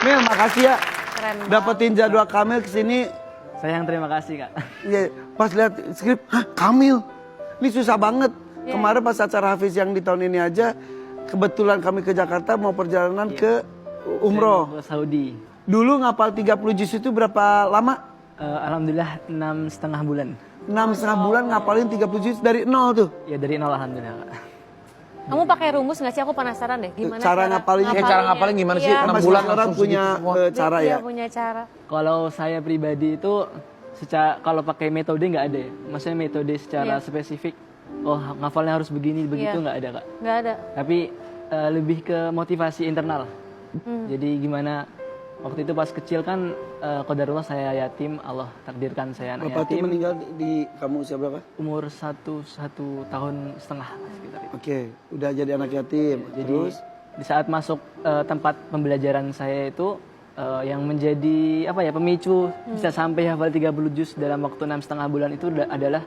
Mil, makasih ya. Keren Dapetin jadwal Kamil kesini. Saya yang terima kasih, Kak. Ya, pas lihat skrip, hah Kamil? Ini susah banget. Iya. Kemarin pas acara Hafiz yang di tahun ini aja, kebetulan kami ke Jakarta mau perjalanan ke umroh. Saya mau ke Saudi. Dulu ngapal 30 juz itu berapa lama? Alhamdulillah 6,5 bulan. 6,5 bulan ngapalin 30 juz dari nol tuh. Ya dari nol alhamdulillah, Kak. Kamu pakai rumus nggak sih? Aku penasaran deh. Gimana Cara ngapalinnya? Ya, cara ngapalin gimana sih? Iya. 6 Kan bulan orang langsung punya segitu semua. cara Iya, ya. punya cara. Kalau saya pribadi itu kalau pakai metode nggak ada ya. Maksudnya metode secara Iya. spesifik. Oh ngafalnya harus begini begitu Iya. nggak ada, Kak. Nggak ada. Tapi lebih ke motivasi internal. Jadi gimana waktu itu pas kecil kan qadarullah saya yatim, Allah takdirkan saya anak Bapak tuh yatim. meninggal di kamu usia berapa? Umur satu tahun setengah sekitar itu. Oke, udah jadi anak yatim. Jadi Terus di saat masuk tempat pembelajaran saya itu yang menjadi pemicu bisa sampai hafal 30 juz dalam waktu 6,5 bulan itu adalah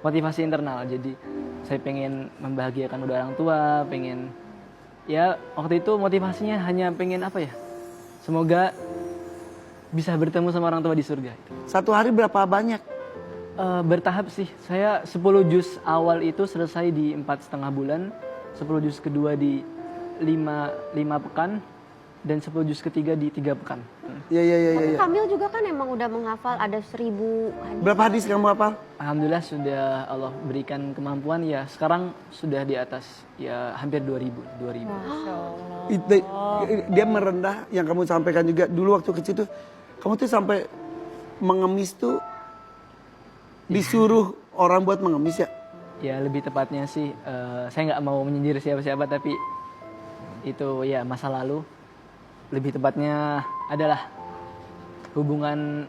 motivasi internal. Jadi saya pengen membahagiakan kedua orang tua, pengen ya waktu itu motivasinya hanya pengen semoga bisa bertemu sama orang tua di surga. satu hari berapa banyak? Bertahap sih. Saya 10 juz awal itu selesai di 4,5 bulan, 10 juz kedua di 5 pekan, dan 10 juz ketiga di 3 pekan. Iya. Tapi Kamil juga kan emang udah menghafal ada 1000 hadis. Berapa hadis kamu hafal? Alhamdulillah sudah Allah berikan kemampuan ya sekarang sudah di atas ya hampir 2000. Masya Allah. Dia merendah yang kamu sampaikan juga dulu waktu kecil tuh. Kamu tuh sampai mengemis tuh disuruh orang buat mengemis ya? Ya lebih tepatnya sih saya nggak mau menyindir siapa-siapa tapi itu ya masa lalu. Lebih tepatnya adalah hubungan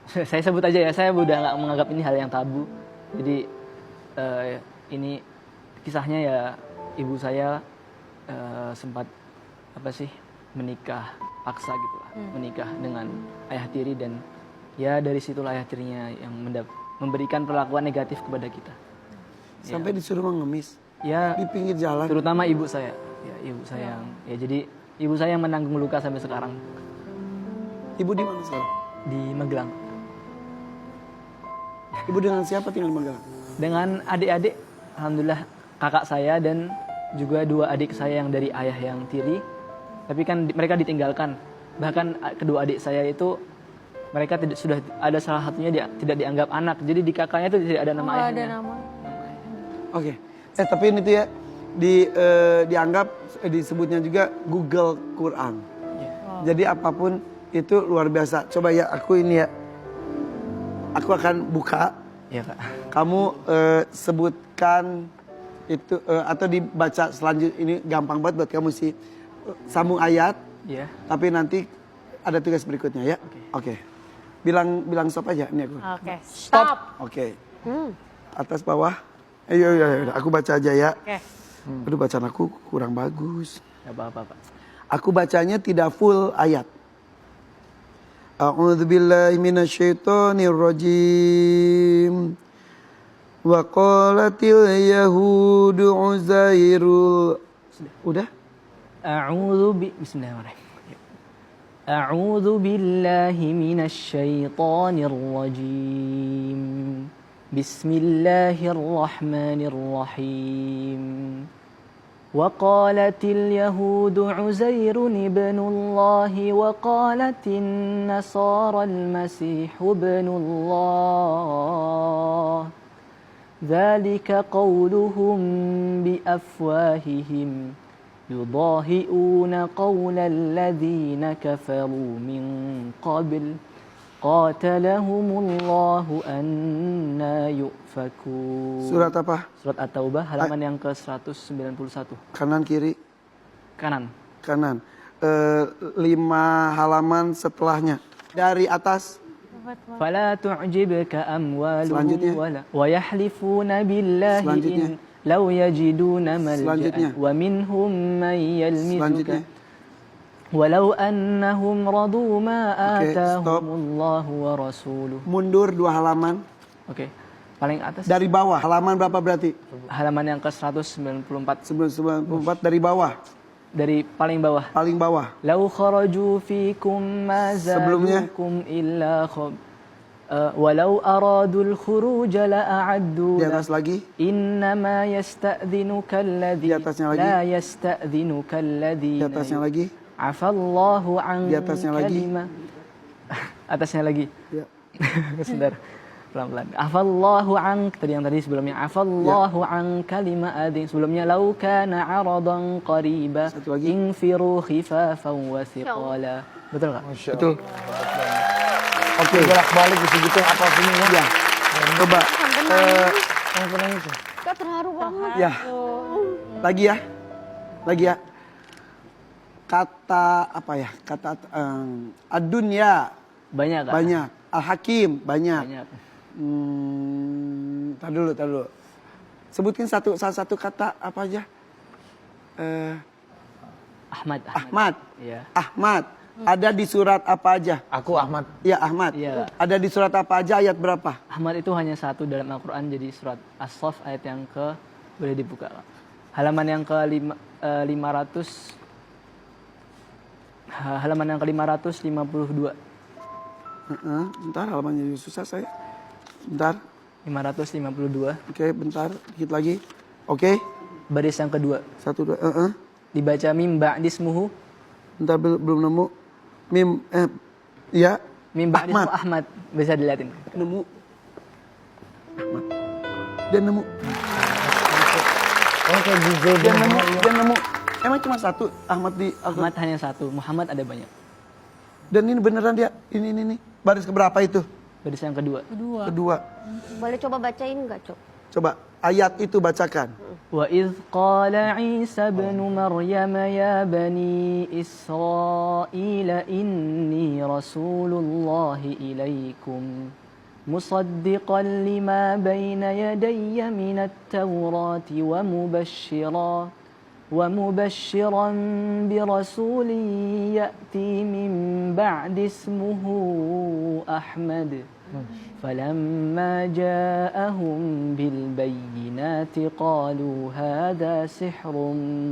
saya sebut aja ya, saya udah nggak menganggap ini hal yang tabu. Jadi ini kisahnya ya ibu saya sempat menikah paksa gitu lah, menikah dengan ayah tiri dan ya dari situlah ayah tirinya yang memberikan perlakuan negatif kepada kita. Sampai disuruh mengemis Ya di pinggir jalan. terutama ibu saya, ya ibu saya yang ya jadi ibu saya yang menanggung luka sampai sekarang Ibu di mana sekarang? di Magelang Ibu dengan siapa tinggal di Magelang? dengan adik-adik. Alhamdulillah kakak saya dan juga 2 adik saya yang dari ayah yang tiri, tapi kan mereka ditinggalkan. Bahkan kedua adik saya itu mereka sudah ada salah satunya tidak dianggap anak, jadi di kakaknya itu tidak ada nama Nggak ada ayahnya. nama. Oke. Tapi ini tuh ya dianggap disebutnya juga Google Quran. Jadi apapun itu luar biasa. Coba ya aku ini ya. Aku akan buka. Iya kak. Kamu sebutkan itu atau dibaca selanjutnya, ini gampang banget buat kamu sih. Sambung ayat. Iya. Tapi nanti ada tugas berikutnya ya. Oke. Bilang stop aja ini aku. Oke, stop. Oke. Atas bawah. Ayo, aku baca aja ya. Oke. Aduh bacaan aku kurang bagus. Gak apa-apa pak. Aku bacanya tidak full ayat. A'udzubillahi minasyaitonir rajim. Wa qalatil yahudu Uzairul. Udah? Bismillahirrahmanirrahim. A'udzu billahi minasy syaithanir rajim. Bismillahirrahmanirrahim. وقالت اليهود عزير ابن الله وقالت النصارى المسيح ابن الله ذلك قولهم بأفواههم يضاهئون قول الذين كفروا من قبل قاتلهم الله أنا يؤفكون. Surat apa? Surat At-Taubah halaman yang ke-191. Kanan kiri? Kanan. Kanan. 5 halaman setelahnya. Dari atas. فلا تعجبك أموالهم Selanjutnya. ولا ويحلفون بالله Selanjutnya. إن لو يجدون Selanjutnya. ملجأ ومنهم من Selanjutnya. يلمزك ولو أنهم رضوا ما Oke, آتاهم stop. الله ورسوله. Mundur 2 halaman. Oke, paling atas Dari bawah. Halaman berapa berarti? halaman yang ke-194. 94 dari bawah. dari paling bawah. Paling bawah. Lau kharaju fikum ma Sebelumnya? zadukum illa walau aradul khuruj la a'addu Di atas lagi. innama yasta'dhinuka alladhi Di atasnya lagi. la yasta'dhinuka Di alladhina atasnya lagi. afallahu an Di atasnya lagi. kalima atasnya lagi Ya. sebentar pelan-pelan afallahu an tadi sebelumnya afallahu an kalima adin sebelumnya lau kana aradan qariba Satu lagi. infiru khifafan wa thiqala betul enggak? Masya Betul. Allah. Oke. Bolak-balik disitu apa sini ya? Ya. Coba. Sampai nangis ya? Kak terharu banget. Ya. Lagi ya. Lagi ya. Kata apa ya? Kata ad-dunya Banyak kan? banyak. Al-Hakim banyak. Banyak. Tar dulu. Sebutkan salah satu kata apa aja? Ahmad. Ahmad. Iya. Ahmad. Ada di surat apa aja? Aku Ahmad. Ya Ahmad. Iya. Ada di surat apa aja? Ayat berapa? Ahmad itu hanya satu dalam Al-Quran, jadi surat As-Saff ayat yang boleh dibuka Kak. Halaman yang ke 500 halaman yang ke 552. Bentar, halamannya susah saya. Bentar. 552. Oke, bentar. Dikit lagi. Oke. Baris yang kedua. 1, 2. Dibaca mim ba'dismuhu. Bentar, belum nemu. Mim, ya. Mim ba'dismuhu Ahmad. Bisa dilihatin. Nemu. Ahmad. Dia nemu. Oh kayak Google Dia nemu. Dia nemu. Emang cuma satu Ahmad di Ahmad hanya satu, Muhammad ada banyak. Dan ini beneran dia. Ini. Baris keberapa itu? Baris yang kedua. Kedua. Boleh coba bacain nggak, Cok? Coba ayat itu bacakan. Wa idh qala Isa ibn Maryam ya bani Israil inni rasulullahi ilaikum musaddiqan lima bayna yadayya minat tawrati ومبشرا برسول يأتي من بعد اسمه أحمد فلما جاءهم بالبينات قالوا هذا سحر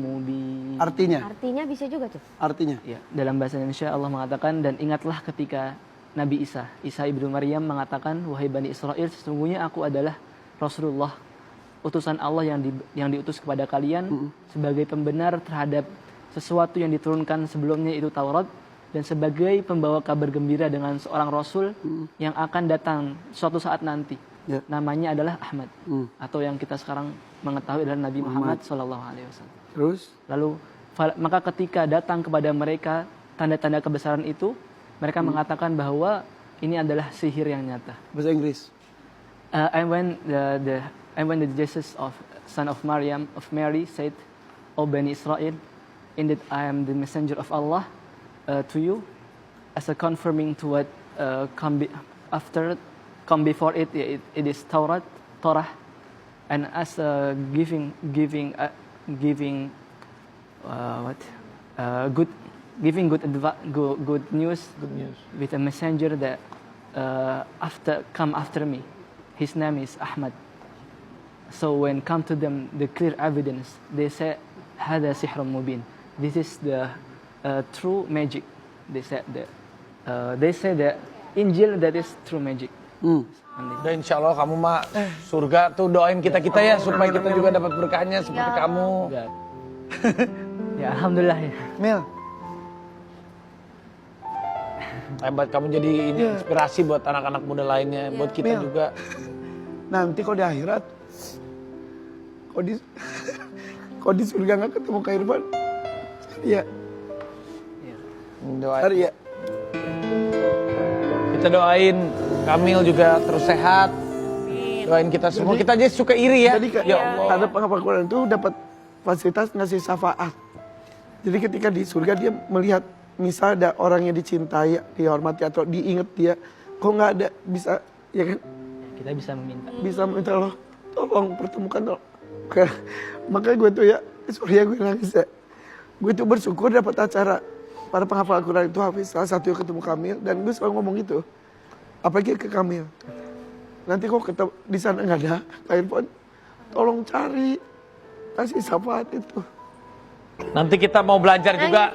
مبين. Artinya bisa juga, Cok. Artinya. Ya, dalam bahasa Indonesia Allah mengatakan, dan ingatlah ketika Nabi Isa ibnu Maryam mengatakan, wahai Bani Israel, sesungguhnya aku adalah Rasulullah, utusan Allah yang diutus kepada kalian sebagai pembenar terhadap sesuatu yang diturunkan sebelumnya itu Taurat, dan sebagai pembawa kabar gembira dengan seorang Rasul yang akan datang suatu saat nanti. Ya. Namanya adalah Ahmad, atau yang kita sekarang mengetahui adalah Nabi Muhammad SAW. Terus? Lalu maka ketika datang kepada mereka tanda-tanda kebesaran itu, mereka mengatakan bahwa ini adalah sihir yang nyata. Bahasa Inggris. And when the Jesus of son of Mary said, "O Bani Israel, indeed I am the messenger of Allah to you, as a confirming to what come before it, it is Torah, and as a giving good news with a messenger that come after me. His name is Ahmad." So when come to them the clear evidence, they say, "Hada sihrun mubin." This is the true magic. They say that Injil that is true magic. Udah insya Allah kamu mah surga tuh, doain kita ya supaya kita juga dapat berkahnya seperti kamu. Ya alhamdulillah ya. Mil. Hebat, kamu jadi ini inspirasi buat anak-anak muda lainnya, buat kita Mil. juga. Nanti kalau di akhirat, kalau di surga nggak ketemu Kak Irfan, ya. Doain. Hari ya. Kita doain Kamil juga terus sehat. Doain kita semua. Kita aja suka iri ya. Jadi Ya Allah. ada penghafal Quran itu dapat fasilitas ngasih syafaat. Jadi ketika di surga dia melihat misal ada orang yang dicintai, dihormati atau diingat dia, kok nggak ada, bisa, ya kan? Kita bisa meminta. Bisa minta Allah, tolong pertemukan tolong. Makanya gue tuh ya, sorry ya gue nangis ya. Gue tuh bersyukur dapat acara para penghafal Al-Quran itu Hafiz, salah satu yang ketemu Kamil, dan gue selalu ngomong gitu. Apalagi ke Kamil. Nanti kok ketemu di sana nggak ada, Kak Irfan, tolong cari, kasih syafaat itu. Nanti kita mau belajar juga